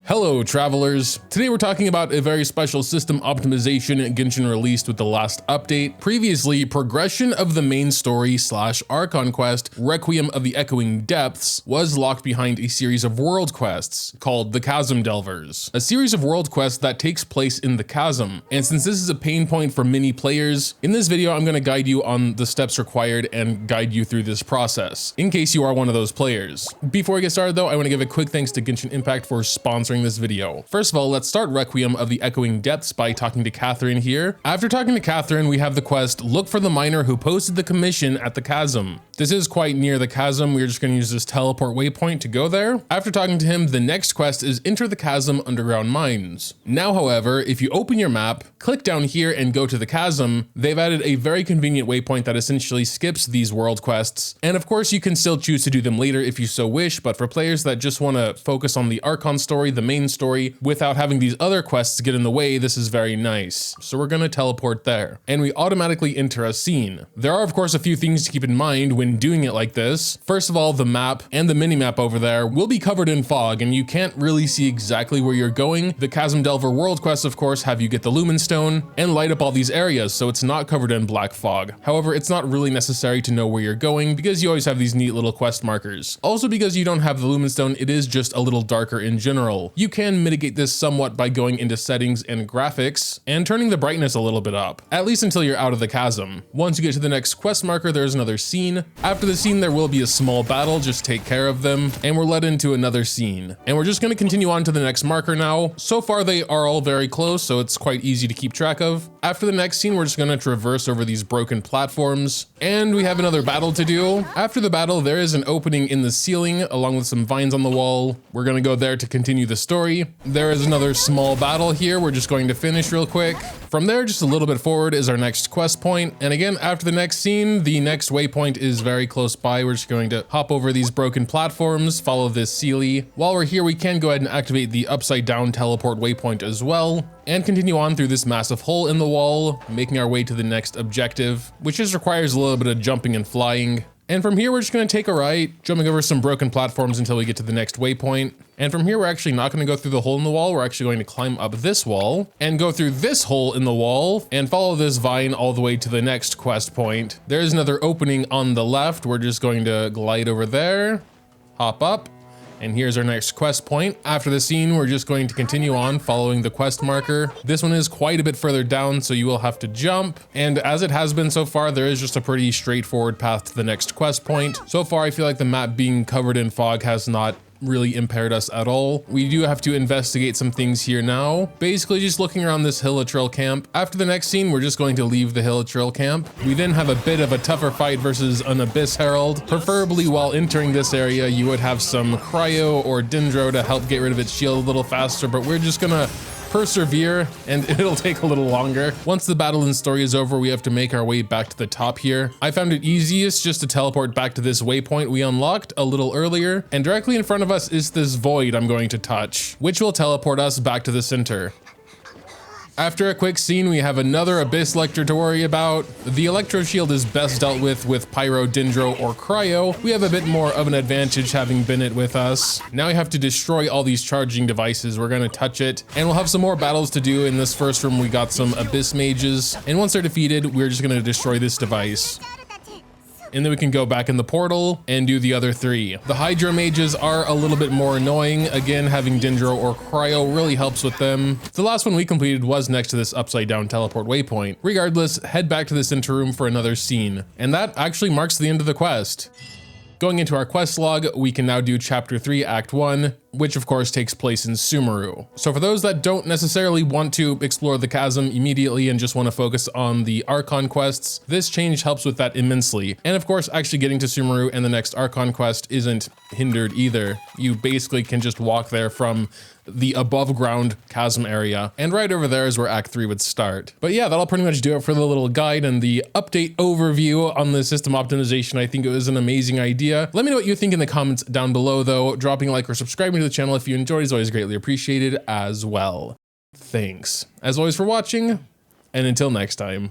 Hello travelers! Today we're talking about a very special system optimization Genshin released with the last update. Previously, progression of the main story / Archon quest, Requiem of the Echoing Depths, was locked behind a series of world quests called the Chasm Delvers. A series of world quests that takes place in the Chasm. And since this is a pain point for many players, in this video I'm going to guide you on the steps required and guide you through this process, in case you are one of those players. Before we get started though, I want to give a quick thanks to Genshin Impact for sponsoring this video. First of all, let's start Requiem of the Echoing Depths by talking to Catherine here. After talking to Catherine, we have the quest, look for the miner who posted the commission at the Chasm. This is quite near the Chasm. We're just going to use this teleport waypoint to go there. After talking to him, the next quest is enter the Chasm underground mines. Now, however, if you open your map, click down here and go to the Chasm, they've added a very convenient waypoint that essentially skips these world quests. And of course, you can still choose to do them later if you so wish, but for players that just want to focus on the Archon story, the main story, without having these other quests get in the way, this is very nice. So we're going to teleport there, and we automatically enter a scene. There are of course a few things to keep in mind when doing it like this. First of all, the map and the mini-map over there will be covered in fog, and you can't really see exactly where you're going. The Chasm Delver world quests, of course, have you get the Lumen Stone and light up all these areas, so it's not covered in black fog. However, it's not really necessary to know where you're going because you always have these neat little quest markers. Also, because you don't have the Lumen Stone, it is just a little darker in general. You can mitigate this somewhat by going into settings and graphics and turning the brightness a little bit up, at least until you're out of the Chasm. Once you get to the next quest marker, there's another scene. After the scene, there will be a small battle, just take care of them, and we're led into another scene. And we're just going to continue on to the next marker now. So far, they are all very close, so it's quite easy to keep track of. After the next scene, we're just going to traverse over these broken platforms, and we have another battle to do. After the battle, there is an opening in the ceiling, along with some vines on the wall. We're going to go there to continue the story. There is another small battle here. We're just going to finish real quick. From there, just a little bit forward is our next quest point. And again, after the next scene, the next waypoint is very close by. We're just going to hop over these broken platforms, follow this Sealy. While we're here, we can go ahead and activate the upside down teleport waypoint as well, and continue on through this massive hole in the wall, making our way to the next objective, which just requires a little bit of jumping and flying. And from here, we're just going to take a right, jumping over some broken platforms until we get to the next waypoint. And from here, we're actually not going to go through the hole in the wall. We're actually going to climb up this wall and go through this hole in the wall and follow this vine all the way to the next quest point. There's another opening on the left. We're just going to glide over there, hop up. And here's our next quest point. After the scene, we're just going to continue on following the quest marker. This one is quite a bit further down, so you will have to jump. And as it has been so far, there is just a pretty straightforward path to the next quest point. So far, I feel like the map being covered in fog has not really impaired us at all. We do have to investigate some things here now. Basically just looking around this Hilitril camp. After the next scene, we're just going to leave the Hilitril camp. We then have a bit of a tougher fight versus an Abyss Herald. Preferably while entering this area, you would have some Cryo or Dendro to help get rid of its shield a little faster, but we're just gonna persevere and it'll take a little longer. Once the battle and story is over, we have to make our way back to the top here. I found it easiest just to teleport back to this waypoint we unlocked a little earlier, and directly in front of us is this void I'm going to touch, which will teleport us back to the center. After a quick scene, we have another Abyss Lecter to worry about. The Electro Shield is best dealt with Pyro, Dendro, or Cryo. We have a bit more of an advantage having Bennett with us. Now we have to destroy all these charging devices. We're going to touch it, and we'll have some more battles to do. In this first room, we got some Abyss Mages, and once they're defeated, we're just going to destroy this device. And then we can go back in the portal and do the other three. The Hydro Mages are a little bit more annoying. Again, having Dendro or Cryo really helps with them. The last one we completed was next to this upside down teleport waypoint. Regardless, head back to the center room for another scene. And that actually marks the end of the quest. Going into our quest log, we can now do Chapter 3, Act 1, which of course takes place in Sumeru. So for those that don't necessarily want to explore the Chasm immediately and just want to focus on the Archon quests, this change helps with that immensely. And of course, actually getting to Sumeru and the next Archon quest isn't hindered either. You basically can just walk there from the above ground Chasm area, and right over there is where Act 3 would start. But yeah, that'll pretty much do it for the little guide and the update overview on the system optimization. I think it was an amazing idea. Let me know what you think in the comments down below though. Dropping a like or subscribing to the channel if you enjoyed is always greatly appreciated as well. Thanks as always for watching, and until next time.